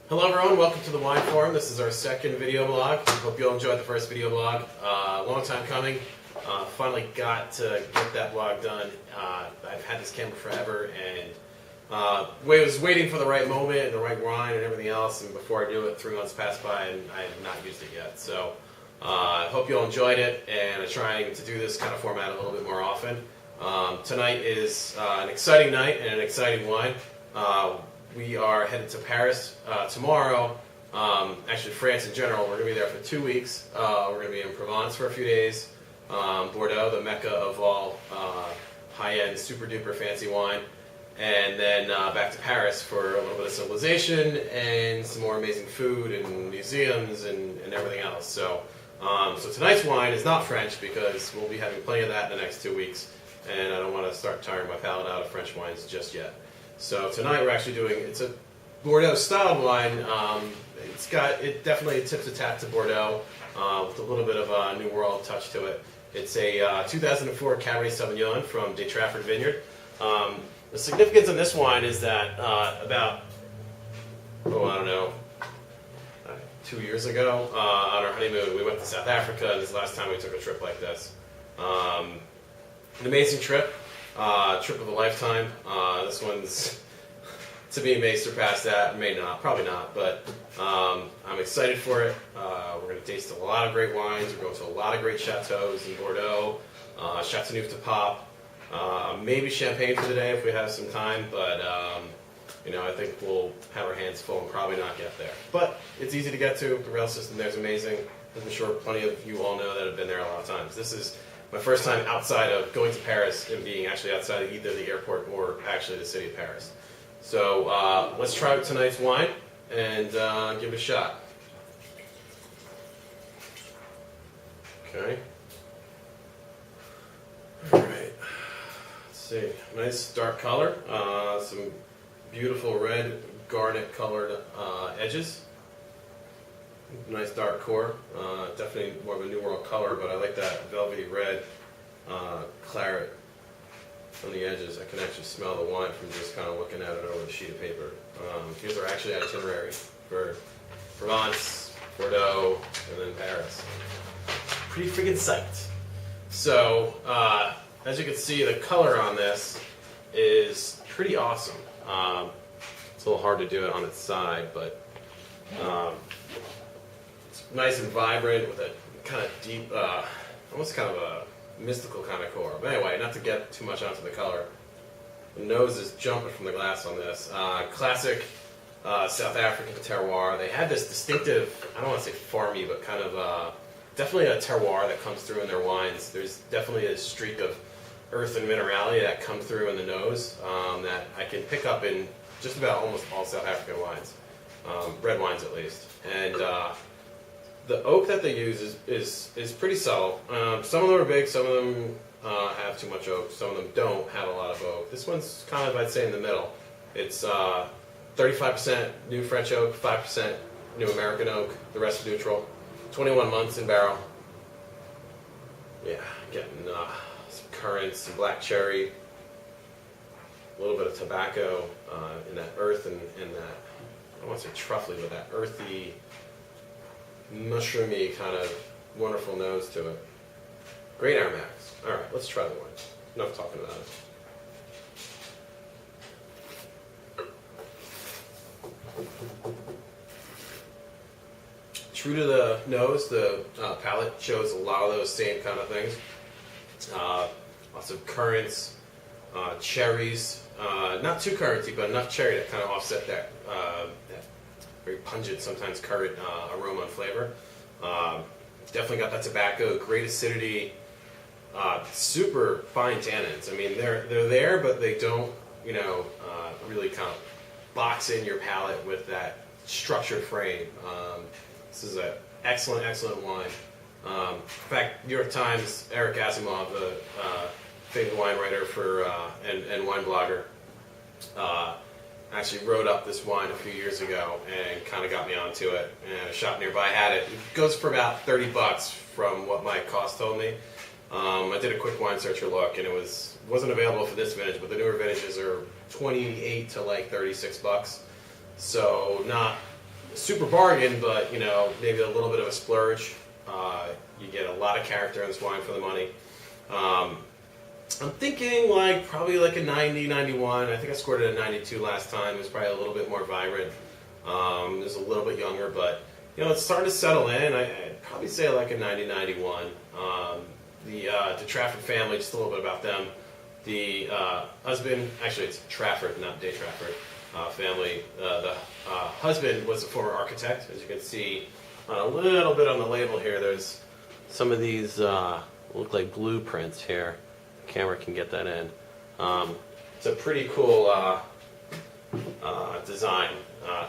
Hello everyone, welcome to the Wine Forum. This is our second video blog. Hope you all enjoyed the first video blog. Long time coming. Finally got to get that blog done. I've had this camera forever and was waiting for the right moment and the right wine and everything else, and before I knew it, 3 months passed by and I have not used it yet. So I hope you all enjoyed it, and I'm trying to do this kind of format a little bit more often. Tonight is an exciting night and an exciting wine. We are headed to Paris tomorrow. Actually, France in general. We're going to be there for 2 weeks. We're going to be in Provence for a few days. Bordeaux, the mecca of all high-end, super-duper fancy wine. And then back to Paris for a little bit of civilization and some more amazing food and museums and everything else. So tonight's wine is not French because we'll be having plenty of that in the next 2 weeks. And I don't want to start tiring my palate out of French wines just yet. So tonight we're actually doing, it's a Bordeaux style wine. It definitely tips a tap to Bordeaux with a little bit of a New World touch to it. It's a 2004 Cabernet Sauvignon from Trafford Vineyard. The significance of this wine is that about, 2 years ago on our honeymoon we went to South Africa, and this is the last time we took a trip like this. An amazing trip. Trip of a lifetime. This one's, to me, may surpass that, may not, probably not, but I'm excited for it. We're going to taste a lot of great wines. We're going to a lot of great chateaus in Bordeaux, Chateauneuf de Pape, maybe Champagne for the day if we have some time, but I think we'll have our hands full and probably not get there. But it's easy to get to. The rail system there is amazing. I'm sure plenty of you all know that have been there a lot of times. This is my first time outside of going to Paris and being actually outside of either the airport or actually the city of Paris. So let's try out tonight's wine and give it a shot. Okay. All right. Let's see. Nice dark color. Some beautiful red garnet colored edges. Nice dark core. Definitely more of a New World color, but I like that velvety red claret on the edges. I can actually smell the wine from just kind of looking at it over the sheet of paper. Here's our actually itinerary for Provence, Bordeaux, and then Paris. Pretty freaking psyched. So, as you can see, the color on this is pretty awesome. It's a little hard to do it on its side, but it's nice and vibrant with a kind of deep, almost kind of a mystical kind of core. But anyway, not to get too much onto the color. The nose is jumping from the glass on this. Classic South African terroir. They had this distinctive, I don't want to say farmy, but kind of definitely a terroir that comes through in their wines. There's definitely a streak of earth and minerality that comes through in the nose that I can pick up in just about almost all South African wines, red wines at least. And the oak that they use is pretty subtle. Some of them are big, some of them have too much oak, some of them don't have a lot of oak. This one's kind of, I'd say, in the middle. It's 35% new French oak, 5% new American oak, the rest neutral. 21 months in barrel. Yeah, getting some currants, some black cherry, a little bit of tobacco in that earth and that, I don't want to say truffly, but that earthy, mushroomy kind of wonderful nose to it. Great aromatics. All right, let's try the wine. Enough talking about it. True to the nose, the palate shows a lot of those same kind of things. Lots of currants, cherries, not too curranty, but enough cherry to kind of offset that very pungent, sometimes currant aroma and flavor. Definitely got that tobacco, great acidity, super fine tannins. I mean, they're there, but they don't, really kind of box in your palate with that structured frame. This is an excellent, excellent wine. In fact, New York Times, Eric Asimov, a famous wine writer and wine blogger, actually wrote up this wine a few years ago and kind of got me onto it. And a shop nearby had it. It goes for about $30 from what my cost told me. I did a quick wine searcher look, and it wasn't available for this vintage, but the newer vintages are 28 to like $36. So not super bargain, but you know, maybe a little bit of a splurge. You get a lot of character in this wine for the money. I'm thinking like probably like a 90, 91. I think I scored it at 92 last time. It was probably a little bit more vibrant. It was a little bit younger, but you know, it's starting to settle in. I'd probably say like a 90, 91. The Trafford family, just a little bit about them. The husband, actually it's Trafford, not De Trafford family. The husband was a former architect. As you can see a little bit on the label here, there's some of these look like blueprints here. The camera can get that in. It's a pretty cool design.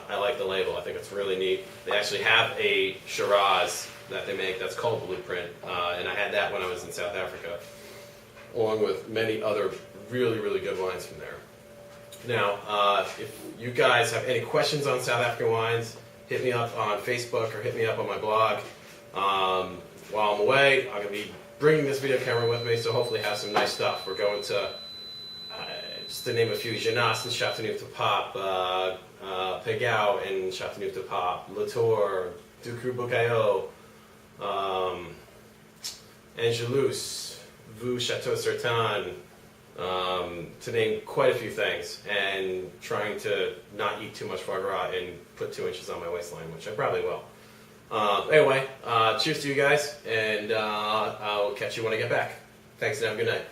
I like the label. I think it's really neat. They actually have a Shiraz that they make that's called Blueprint, and I had that when I was in South Africa, along with many other really, really good wines from there. Now, if you guys have any questions on South African wines, hit me up on Facebook or hit me up on my blog. While I'm away, I'm going to be bringing this video camera with me, so hopefully have some nice stuff. We're going to, just to name a few, Genasse and Châteauneuf-du-Pape, Pégao and Châteauneuf-du-Pape, Latour, Ducru-Bucaillot, Angelus, Vaux Château-Certain, to name quite a few things, and trying to not eat too much foie gras and put 2 inches on my waistline, which I probably will. Anyway, cheers to you guys, and I'll catch you when I get back. Thanks and have a good night.